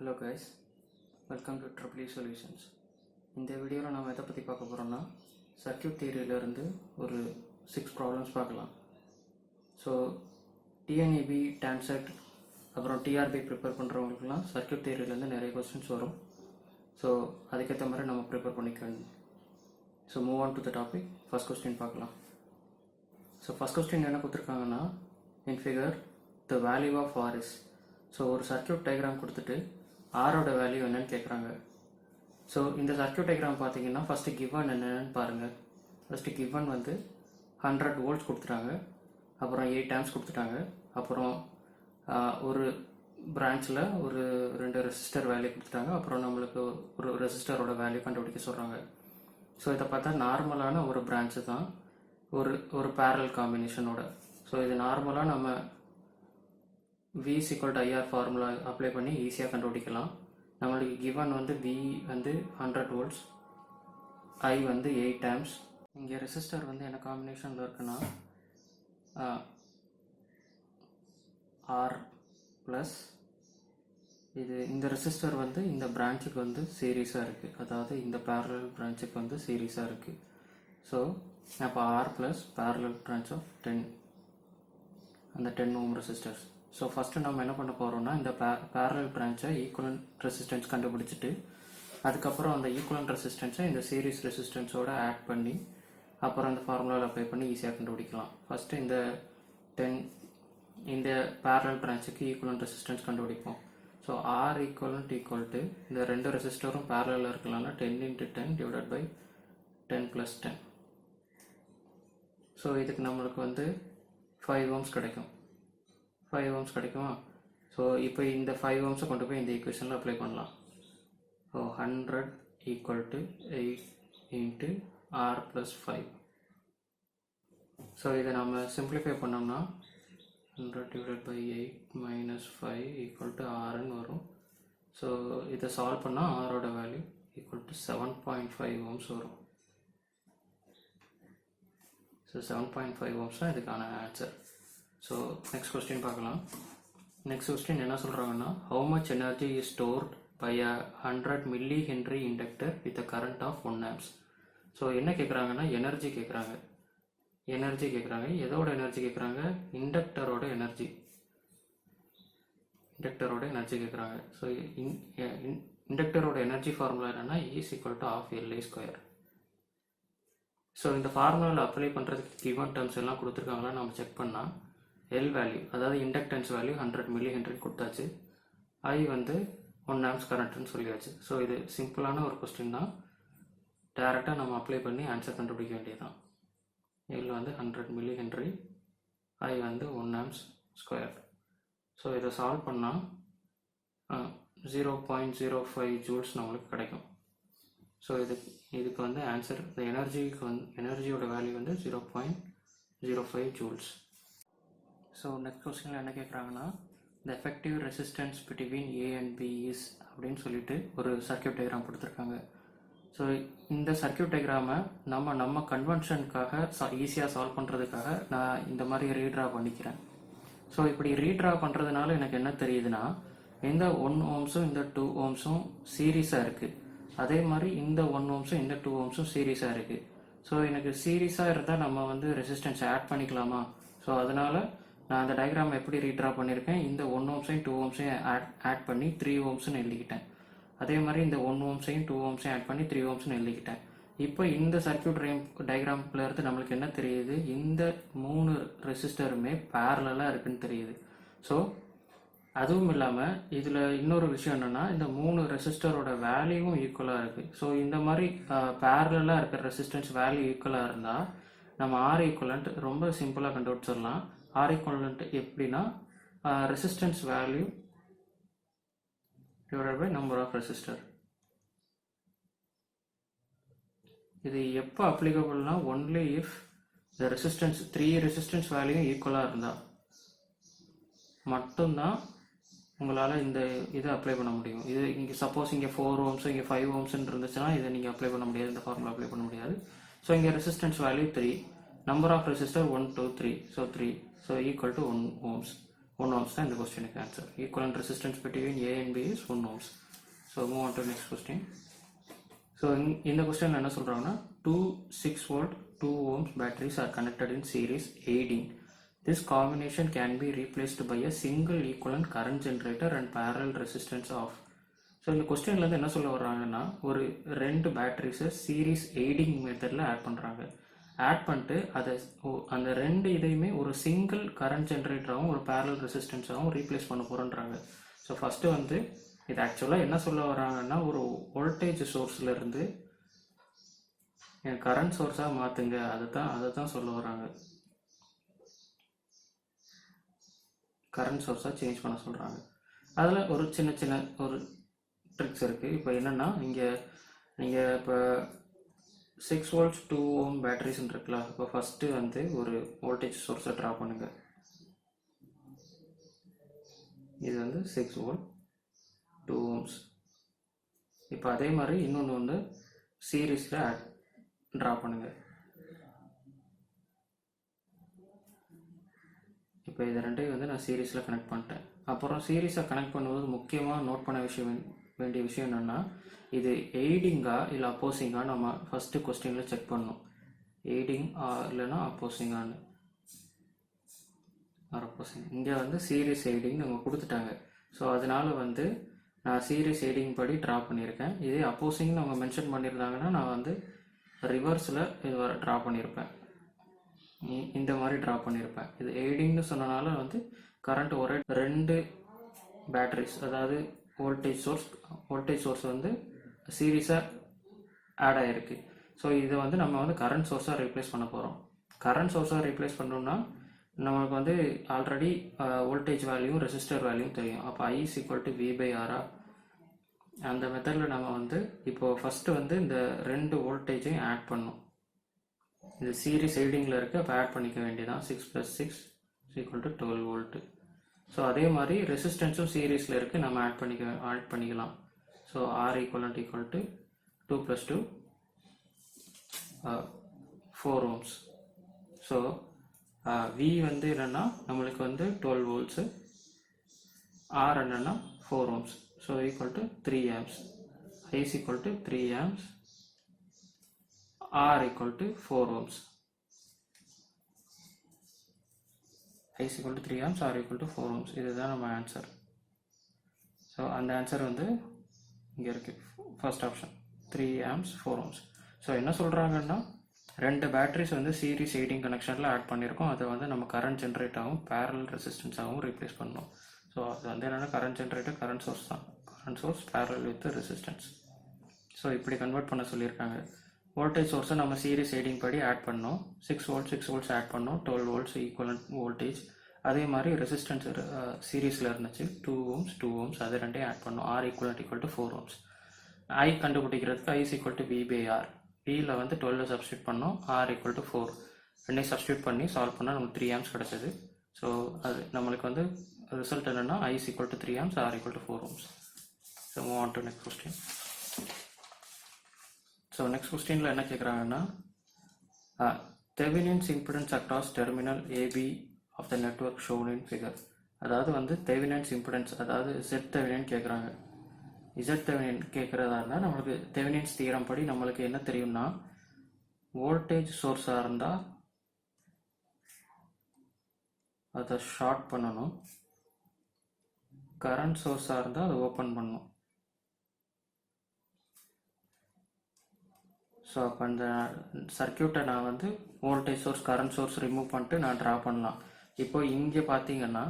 Hello guys, welcome to Triple E Solutions. இந்த வீடியோவில் நாம் எதை பற்றி பார்க்க போகிறோம்னா சர்க்யூட் தியரியிலிருந்து ஒரு 6 ப்ராப்ளம்ஸ் பார்க்கலாம். ஸோ டிஎன்இபி, டான்செட் அப்புறம் டிஆர்பி ப்ரிப்பேர் பண்ணுறவங்களுக்குலாம் சர்க்யூட் தியரியிலேருந்து நிறைய கொஸ்டின்ஸ் வரும். ஸோ அதுக்கேற்ற மாதிரி நம்ம ப்ரிப்பேர் பண்ணிக்க வேண்டும். So move on to the topic. First question பார்க்கலாம். ஸோ ஃபர்ஸ்ட் கொஸ்டின் என்ன கொடுத்துருக்காங்கன்னா, in figure the value of R is. So ஒரு சர்க்யூட் டயக்ராம் கொடுத்துட்டு ஆரோட வேல்யூ என்னன்னு கேட்குறாங்க. ஸோ இந்த சர்க்யூட் டயக்ராம் பார்த்தீங்கன்னா ஃபஸ்ட்டு கிவன் என்னென்னு பாருங்கள். ஃபஸ்ட்டு கிவன் வந்து 100 volts கொடுத்துட்டாங்க, அப்புறம் 8 amps கொடுத்துட்டாங்க, அப்புறம் ஒரு பிரான்ச்சில் ஒரு 2 ரெசிஸ்டர் வேல்யூ கொடுத்துட்டாங்க, அப்புறம் நம்மளுக்கு ஒரு ரெசிஸ்டரோட வேல்யூ கண்டுபிடிக்க சொல்கிறாங்க. ஸோ இதை பார்த்தா நார்மலான ஒரு பிரான்ச்சு தான், ஒரு பேரல் காம்பினேஷனோட. ஸோ இது நார்மலாக நம்ம V is equal to IR formula apply பண்ணி ஈஸியாக கண்டுபிடிக்கலாம். நம்மளுக்கு கிவன் வந்து V வந்து 100 volts, I வந்து 8 amps. இங்கே ரெசிஸ்டர் வந்து என்ன காம்பினேஷனில் இருக்குன்னா R ப்ளஸ் இந்த ரெசிஸ்டர் வந்து இந்த பிரான்ச்சுக்கு வந்து சீரீஸாக இருக்குது, அதாவது இந்த பேரலல் பிரான்ச்சுக்கு வந்து சீரீஸாக இருக்குது. ஸோ அப்போ R plus parallel branch of 10, அந்த 10 ohm ரெசிஸ்டர்ஸ். ஸோ ஃபஸ்ட்டு நம்ம என்ன பண்ண போகிறோம்னா, இந்த பேரலல் பிரான்ச்சை ஈக்குவலன்ட் ரெசிஸ்டன்ஸ் கண்டுபிடிச்சிட்டு அதுக்கப்புறம் அந்த ஈக்குவலன்ட் ரெசிஸ்டன்ஸை இந்த சீரீஸ் ரெசிஸ்டன்ஸோட ஆட் பண்ணி அப்புறம் அந்த ஃபார்முலாவில் அப்ளை பண்ணி ஈஸியாக கண்டுபிடிக்கலாம். ஃபஸ்ட்டு இந்த பேரலல் பிரான்ச்சுக்கு ஈக்குவலன்ட் ரெசிஸ்டன்ஸ் கண்டுபிடிப்போம். So R equivalent equal to இந்த 2 ரெசிஸ்டரும் பேரலில் இருக்கலாம்னா 10 × 10 டிவைடட் பை 10 + 10. ஸோ இதுக்கு நம்மளுக்கு வந்து 5 ohms கிடைக்கும். 5 ohms கிடைக்குமா? ஸோ இப்போ இந்த 5 ohms கொண்டு போய் இந்த ஈக்குவேஷனில் அப்ளை பண்ணலாம். So 100 = 8 × R + 5. ஸோ இதை நம்ம சிம்பிளிஃபை பண்ணோம்னா 100 / 8 - 5 = Rன்னு வரும். ஸோ இதை சால்வ் பண்ணால் ஆரோட வேல்யூ = 7.5 ohms வரும். ஸோ 7.5 ohms தான் இதுக்கான ஆன்சர். ஸோ நெக்ஸ்ட் கொஸ்டின் பார்க்கலாம். நெக்ஸ்ட் கொஸ்டின் என்ன சொல்கிறாங்கன்னா, how much energy is stored by a 100 mH inductor with a current of 1 amps. So என்ன கேட்குறாங்கன்னா, எனர்ஜி கேட்குறாங்க. எதோட எனர்ஜி கேட்குறாங்க? இண்டக்டரோட எனர்ஜி கேட்குறாங்க. ஸோ இண்டக்டரோட எனர்ஜி ஃபார்முலா என்னன்னா E = ½ LI². ஸோ இந்த ஃபார்முலாவில் அப்ளை பண்ணுறதுக்கு கிவன் டேர்ம்ஸ் எல்லாம் கொடுத்துருக்காங்களா நம்ம செக் பண்ணால், L வேல்யூ அதாவது இண்டக்டன்ஸ் வேல்யூ 100 mH கொடுத்தாச்சு, I வந்து 1 amps கரண்ட்னு சொல்லியாச்சு. ஸோ இது சிம்பிளான ஒரு கொஸ்டின் தான், டேரெக்டாக நம்ம அப்ளை பண்ணி ஆன்சர் கண்டுபிடிக்க வேண்டியதுதான். L வந்து 100 mH, I வந்து 1 amps². ஸோ இதை சால்வ் பண்ணால் 0.05 ஜூல்ஸ் நம்மளுக்கு கிடைக்கும். ஸோ இதுக்கு வந்து ஆன்சர், இந்த எனர்ஜியோட வேல்யூ வந்து 0.05 ஜூல்ஸ். ஸோ நெக்ஸ்ட் கொஸ்டினில் என்ன கேட்குறாங்கன்னா, த effective resistance between A and B is அப்படின்னு சொல்லிட்டு ஒரு சர்க்யூட் டயக்ராம் கொடுத்துருக்காங்க. ஸோ இந்த சர்க்யூட் டயக்ராமை நம்ம கன்வென்ஷனுக்காக ஈஸியாக சால்வ் பண்ணுறதுக்காக நான் இந்த மாதிரி ரீட்ரா பண்ணிக்கிறேன். ஸோ இப்படி ரீட்ரா பண்ணுறதுனால எனக்கு என்ன தெரியுதுன்னா, இந்த 1 ohmஸும் இந்த 2 ohmஸும் சீரீஸாக இருக்குது, அதே மாதிரி இந்த 1 ohmஸும் இந்த 2 ohmஸும் சீரீஸாக இருக்குது. ஸோ எனக்கு சீரீஸாக இருந்தால் நம்ம வந்து ரெசிஸ்டன்ஸ் ஆட் பண்ணிக்கலாமா? ஸோ அதனால் நான் அந்த டயக்ராம் எப்படி ரீட்ரா பண்ணியிருக்கேன், இந்த 1 ohmஸையும் 2 ohmஸையும் ஆட் பண்ணி 3 ohmஸ்ன்னு எழுதிக்கிட்டேன். அதே மாதிரி இந்த 1 ohmஸையும் 2 ohmஸையும் ஆட் பண்ணி 3 ohmஸ்ன்னு எழுதிக்கிட்டேன். இப்போ இந்த சர்க்யூட் டயக்ராம்ல இருந்து நம்மளுக்கு என்ன தெரியுது, இந்த 3 ரெசிஸ்டருமே பேரலாக இருக்குன்னு தெரியுது. ஸோ அதுவும் இல்லாமல் இதில் இன்னொரு விஷயம் என்னென்னா, இந்த 3 ரெசிஸ்டரோட வேல்யூவும் ஈக்குவலாக இருக்குது. ஸோ இந்த மாதிரி பேரலாக இருக்கிற ரெசிஸ்டன்ஸ் வேல்யூ ஈக்குவலாக இருந்தால் நம்ம R ஈக்குவலண்ட் ரொம்ப சிம்பிளாக கண்டுபிடிச்சிடலாம். R ஈக்குவலண்ட் எப்படின்னா, resistance value divided by number of resistor. இது எப்போ அப்ளிகபிள்னா, only if the resistance 3 resistance value ஈக்குவலாக இருந்தால் மட்டும்தான் உங்களால் இந்த இதை அப்ளை பண்ண முடியும். இது இங்கே சப்போஸ் இங்கே 4 ohms இங்கே 5 ohms இருந்துச்சுன்னா இதை நீங்கள் அப்ளை பண்ண முடியாது, இந்த ஃபார்முலா அப்ளை பண்ண முடியாது. ஸோ இங்கே resistance value 3, number of resistor 1 2 3, so 3, so equal to 1 ohms. 1 ohms தான் இந்த கொஸ்டினுக்கு answer. Equivalent resistance between A and B is 1 ohms. So move on to next question. So இந்த கொஸ்டின் என்ன சொல்கிறாங்கன்னா 2 6 volt 2 ohms batteries are connected in series aiding. This combination can be replaced by a single equivalent current generator and parallel resistance of. So இந்த கொஸ்டின்லேருந்து என்ன சொல்ல வர்றாங்கன்னா ஒரு 2 பேட்டரிஸை series aiding மெத்தடில் add பண்ணுறாங்க. Add பண்ணிட்டு அதை அந்த 2 இதையுமே ஒரு சிங்கிள் கரண்ட் ஜென்ரேட்டராகவும் ஒரு பேரலல் ரெசிஸ்டன்ஸாகவும் ரீப்ளேஸ் பண்ண போகிறோன்றாங்க. ஸோ ஃபஸ்ட்டு வந்து இது ஆக்சுவலாக என்ன சொல்ல வராங்கன்னா ஒரு வோல்டேஜ் சோர்ஸ்லேருந்து என் கரண்ட் சோர்ஸாக மாற்றுங்க, அதை தான் சொல்ல வராங்க. கரண்ட் சோர்ஸாக சேஞ்ச் பண்ண சொல்கிறாங்க. அதில் ஒரு சின்ன ஒரு ட்ரிக்ஸ் இருக்குது. இப்போ என்னென்னா நீங்கள் இப்போ 6 volts 2 ohm பேட்டரிஸ்ன்னு இருக்குல்ல, இப்போ ஃபஸ்ட்டு வந்து ஒரு வோல்டேஜ் சோர்ஸை ட்ரா பண்ணுங்க. இது வந்து 6 volt 2 ohms. இப்போ அதே மாதிரி இன்னொன்று வந்து சீரீஸில் ட்ரா பண்ணுங்க. இப்போ இது ரெண்டையும் வந்து நான் சீரீஸில் கனெக்ட் பண்ணிட்டேன். அப்புறம் சீரீஸை கனெக்ட் பண்ணும்போது முக்கியமாக நோட் பண்ண வேண்டிய விஷயம் என்னென்னா இது எய்டிங்கா இல்லை அப்போசிங்கா நம்ம ஃபஸ்ட்டு கொஸ்டினில் செக் பண்ணணும். எய்டிங் இல்லைன்னா அப்போசிங்கான்னு. அப்போசிங் இங்கே வந்து சீரீஸ் எய்டிங் நம்ம கொடுத்துட்டாங்க. ஸோ அதனால் வந்து நான் சீரீஸ் எய்டிங் படி ட்ரா பண்ணியிருக்கேன். இதே அப்போசிங்னு அவங்க மென்ஷன் பண்ணியிருந்தாங்கன்னா நான் வந்து ரிவர்ஸில் இது வர ட்ரா பண்ணியிருப்பேன். இந்த மாதிரி ட்ரா பண்ணியிருப்பேன். இது எய்டிங்னு சொன்னனால வந்து கரண்ட் ஒரே 2 பேட்டரிஸ், அதாவது வோல்டேஜ் சோர்ஸ் வந்து சீரீஸாக ஆட் ஆகிருக்கு. ஸோ இதை வந்து நம்ம வந்து கரண்ட் சோர்ஸாக ரீப்ளேஸ் பண்ண போகிறோம். கரண்ட் சோர்ஸாக ரீப்ளேஸ் பண்ணோம்னா நமக்கு வந்து ஆல்ரெடி வோல்டேஜ் வேல்யூவும் ரெசிஸ்டர் வேல்யூவும் தெரியும். அப்போ I is equal to V/R. அந்த மெத்தடில் நம்ம வந்து இப்போது ஃபஸ்ட்டு வந்து இந்த 2 வோல்டேஜையும் ஆட் பண்ணோம். இது சீரீஸ் எய்டிங்கில் இருக்குது. அப்போ ஆட் பண்ணிக்க வேண்டியதான். 6 + 6 = 12 volt. ஸோ அதே மாதிரி ரெசிஸ்டன்ஸும் சீரீஸில் இருக்குது, நம்ம ஆட் பண்ணிக்கலாம். So R equivalent = 2 + 2 4 ohms. So V வந்து என்னென்னா நம்மளுக்கு வந்து 12 volts, R என்னென்னா 4 ohms. So equal to 3 amps. I is equal to 3 amps, R equal to 4 ohms. I is equal to 3 amps, R equal to 4 ohms. இதுதான் நம்ம answer. So அந்த answer வந்து இங்கே இருக்குது. First option 3 amps 4 ohms. So என்ன சொல்கிறாங்கன்னா 2 batteries வந்து series aiding கனெக்ஷனில் add பண்ணியிருக்கோம். அதை வந்து நம்ம கரண்ட் ஜென்ரேட்டாகவும் பேரலல் ரெசிஸ்டன்ஸாகவும் ரீப்ளேஸ் பண்ணணும். ஸோ அது வந்து என்னென்னா கரண்ட் ஜென்ரேட்டர் கரண்ட் சோர்ஸ் தான். Current source parallel with resistance. So இப்படி கன்வெர்ட் பண்ண சொல்லியிருக்காங்க. வோல்டேஜ் சோர்ஸை நம்ம சீரீஸ் எய்டிங் படி ஆட் பண்ணோம். 6 volts ஆட் பண்ணோம். 12 volts ஈக்குவலன்ட் வோல்டேஜ். அதே மாதிரி ரெசிஸ்டன்ஸ் சீரீஸில் இருந்துச்சு 2 ohms அது ரெண்டையும் ஆட் பண்ணோம். R equivalent = 4 ohms. I கண்டுபிடிக்கிறதுக்கு I is equal to V/R. Vயில் வந்து 12 சப்ஸ்டியூட் பண்ணோம். R equal to 4 ரெண்டையும் சப்ஸ்டியூட் பண்ணி சால்வ் பண்ணால் நமக்கு 3 amps கிடச்சிது. ஸோ அது நம்மளுக்கு வந்து ரிசல்ட் என்னென்னா I is equal to 3 amps, R equal to 4 ohms. So move on to next question. So next கொஸ்டினில் என்ன கேட்குறாங்கன்னா Thevenin's impedance across terminal AB of the network shown in figure. அதாவது வந்து தெவினின்ஸ் இம்பிடன்ஸ், அதாவது Z தெவினின் கேட்குறாங்க. Z தெவினின் கேட்குறதா இருந்தால் நம்மளுக்கு தெவினின்ஸ் தியரம் படி நம்மளுக்கு என்ன தெரியும்னா வோல்டேஜ் சோர்ஸாக இருந்தால் அதை ஷார்ட் பண்ணணும், கரண்ட் சோர்ஸாக இருந்தால் அதை ஓப்பன் பண்ணணும். ஸோ அப்போ அந்த சர்க்கியூட்டை நான் வந்து voltage source current source remove பண்ணிட்டு நான் ட்ரா பண்ணலாம். இப்போ இங்கே பார்த்தீங்கன்னா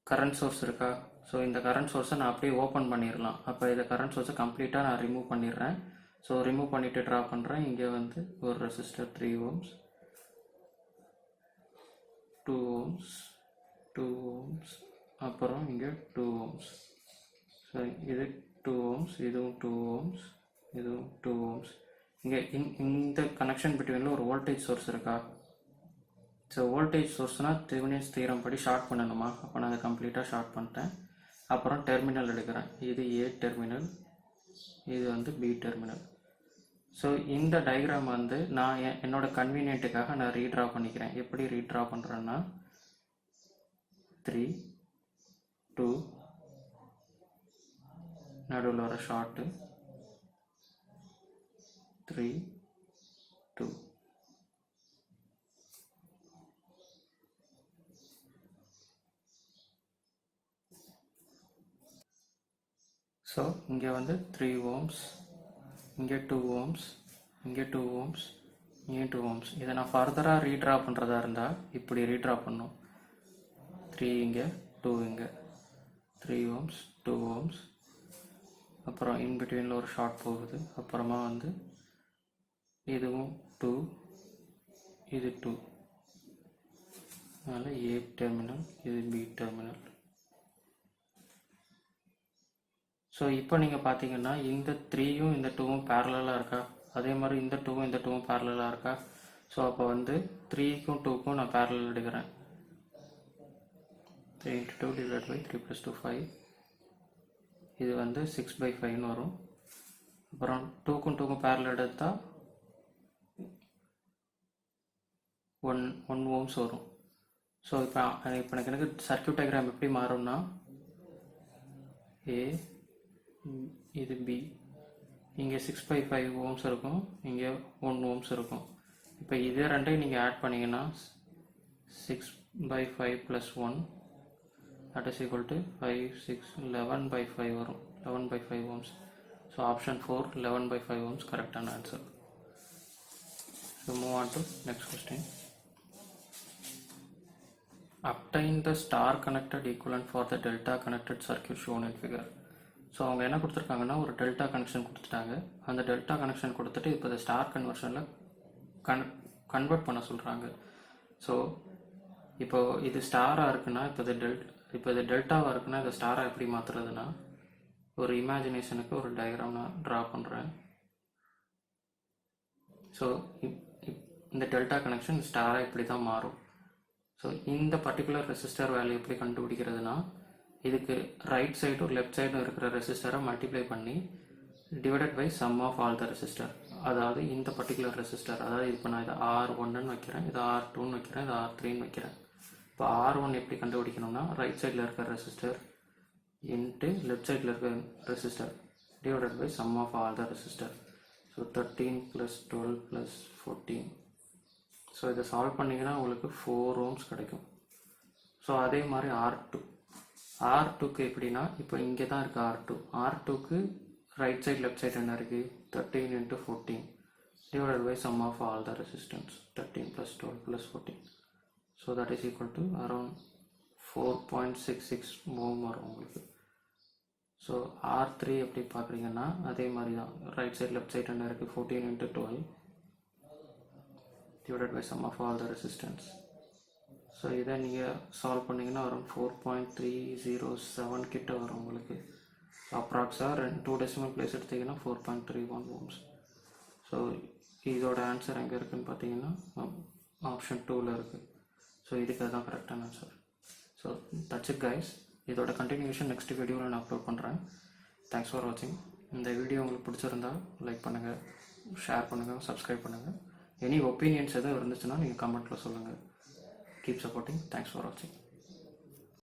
கரண்ட் சோர்ஸ் இருக்கா? ஸோ இந்த கரண்ட் சோர்ஸை நான் அப்படியே ஓப்பன் பண்ணிடலாம். அப்போ இந்த கரண்ட் சோர்ஸை கம்ப்ளீட்டாக நான் ரிமூவ் பண்ணிடுறேன். ஸோ ரிமூவ் பண்ணிவிட்டு ட்ரா பண்ணுறேன். இங்கே வந்து ஒரு ரெசிஸ்டர் 3 ohms, 2 ohms, 2 ohms, அப்புறம் இங்கே 2 ohms. ஸோ இது 2 ohms, இதுவும் 2 ohms, இதுவும் 2 ohms. இங்கே இந்த கனெக்ஷன் பிட்வீனில் ஒரு வோல்டேஜ் சோர்ஸ் இருக்கா? ஸோ வோல்டேஜ் சோர்ஸ்னால் தெவினின்ஸ் தியரம் படி ஷார்ட் பண்ணணுமா? அப்போ நான் அதை கம்ப்ளீட்டாக ஷார்ட் பண்ணிட்டேன். அப்புறம் டெர்மினல் எடுக்கிறேன். இது A டெர்மினல், இது வந்து B டெர்மினல். ஸோ இந்த டயக்ராம் வந்து நான் என்னோட கன்வீனியன்ட்டுக்காக நான் ரீட்ரா பண்ணிக்கிறேன். எப்படி ரீட்ரா பண்ணுறேன்னா 3 2 நடுவில் வர ஷார்ட்டு 3 2. ஸோ இங்கே வந்து 3 ohms, இங்கே 2 ohms, இங்கே 2 ohms, இங்கே 2 ohms. இதை நான் ஃபர்தராக ரீட்ரா பண்ணுறதா இருந்தால் இப்படி ரீட்ரா பண்ணும். 3 இங்கே 2 இங்கே 3 ohms 2 ohms, அப்புறம் இன்பிட்வீனில் ஒரு ஷார்ட் போகுது. அப்புறமா வந்து இதுவும் 2 இது 2, அதனால் ஏ டெர்மினல் இது பி டெர்மினல். ஸோ இப்போ நீங்கள் பார்த்தீங்கன்னா இந்த 3யும் இந்த 2வும் பேரலாக இருக்கா, அதே மாதிரி இந்த 2வும் இந்த 2வும் பேரலாக இருக்கா. ஸோ அப்போ வந்து 3க்கும் 2க்கும் நான் பேரலல் எடுக்கிறேன். 3 × 2 divided by 3 + 2 5. இது வந்து 6/5 வரும். அப்புறம் 2க்கும் 2க்கும் பேரலல் எடுத்தால் 1 ohms வரும். ஸோ இப்போ எனக்கு சர்க்யூட் டயக்ராம் எப்படி மாறும்னா ஏ இது பி, இங்கே 6/5 ohms இருக்கும், இங்கே 1 ohms இருக்கும். இப்போ இதே ரெண்டையும் நீங்கள் ஆட் பண்ணிங்கன்னா 6/5 + 1 that is equal to 5 6 11/5 வரும். 11/5 ohms. ஸோ ஆப்ஷன் 4 11/5 ohms கரெக்டான answer. So move on to next question. Obtain the star connected equivalent for the delta connected circuit shown in figure. So அவங்க என்ன கொடுத்துருக்காங்கன்னா ஒரு டெல்டா கனெக்ஷன் கொடுத்துட்டாங்க. அந்த delta connection கொடுத்துட்டு இப்போ இந்த ஸ்டார் கன்வர்ஷனில் கன்வெர்ட் பண்ண சொல்கிறாங்க. ஸோ இப்போ இது ஸ்டாராக இருக்குன்னா இப்போ இது டெல்டாவாக இருக்குன்னா இதை ஸ்டாராக எப்படி மாற்றுறதுன்னா ஒரு இமேஜினேஷனுக்கு ஒரு டயக்ராம் நான் ட்ரா பண்ணுறேன். ஸோ இந்த டெல்டா கனெக்ஷன் ஸ்டாராக இப்படி தான் மாறும். ஸோ இந்த பர்டிகுலர் ரெசிஸ்டர் வேல்யூ எப்படி கண்டுபிடிக்கிறதுனா இதுக்கு ரைட் சைடும் லெஃப்ட் சைடும் இருக்கிற ரெசிஸ்டரை மல்டிப்ளை பண்ணி divided by sum of all the resistor. அதாவது இந்த பர்டிகுலர் ரெசிஸ்டர், அதாவது இப்போ நான் இதை R1ன்னு வைக்கிறேன், இதை R2ன்னு வைக்கிறேன், இதை R3ன்னு வைக்கிறேன். இப்போ R1 எப்படி கண்டுபிடிக்கணும்னா ரைட் சைடில் இருக்கிற ரெசிஸ்டர் இன்ட்டு லெஃப்ட் சைடில் இருக்கிற resistor divided by sum of all the resistor. So 13 + 12 + 14. ஸோ இதை சால்வ் பண்ணிங்கன்னா உங்களுக்கு 4 ohms கிடைக்கும். ஸோ அதே மாதிரி R2க்கு எப்படின்னா இப்போ இங்கே தான் இருக்குது R2. R2க்கு ரைட் சைடு லெஃப்ட் சைடு என்ன இருக்குது 13 × 14 divided by sum of all the resistance 13 + 12 + 14. So that is equal to around 4.66 ohm வரும் உங்களுக்கு. ஸோ R3 எப்படி பார்க்குறீங்கன்னா அதே மாதிரி தான் ரைட் சைடு லெஃப்ட் சைடு என்ன இருக்குது 14 × 12 divided by sum of all the resistance. So இதை நீங்கள் சால்வ் பண்ணிங்கன்னா வரும் 4.307 கிட்ட வரும் உங்களுக்கு. அப்ராக்ஸாக 2 டெசிமல் பிளேஸ் எடுத்திங்கன்னா 4.31 ohms. ஸோ இதோட ஆன்சர் எங்கே இருக்குதுன்னு பார்த்தீங்கன்னா ஆப்ஷன் 2ல் இருக்குது. ஸோ இதுக்கு அதுதான் கரெக்டான answer. So that's it guys. இதோட கண்டினியூஷன் நெக்ஸ்ட் வீடியோவில் நான் அப்லோட் பண்ணுறேன். தேங்க்ஸ் ஃபார் வாட்சிங். இந்த வீடியோ உங்களுக்கு பிடிச்சிருந்தா லைக் பண்ணுங்கள், ஷேர் பண்ணுங்கள், சப்ஸ்கிரைப் பண்ணுங்கள். எனி ஒப்பீனியன்ஸ் எதுவும் இருந்துச்சுன்னா நீங்கள் கமெண்ட்டில் சொல்லுங்கள். Keep supporting. Thanks for watching.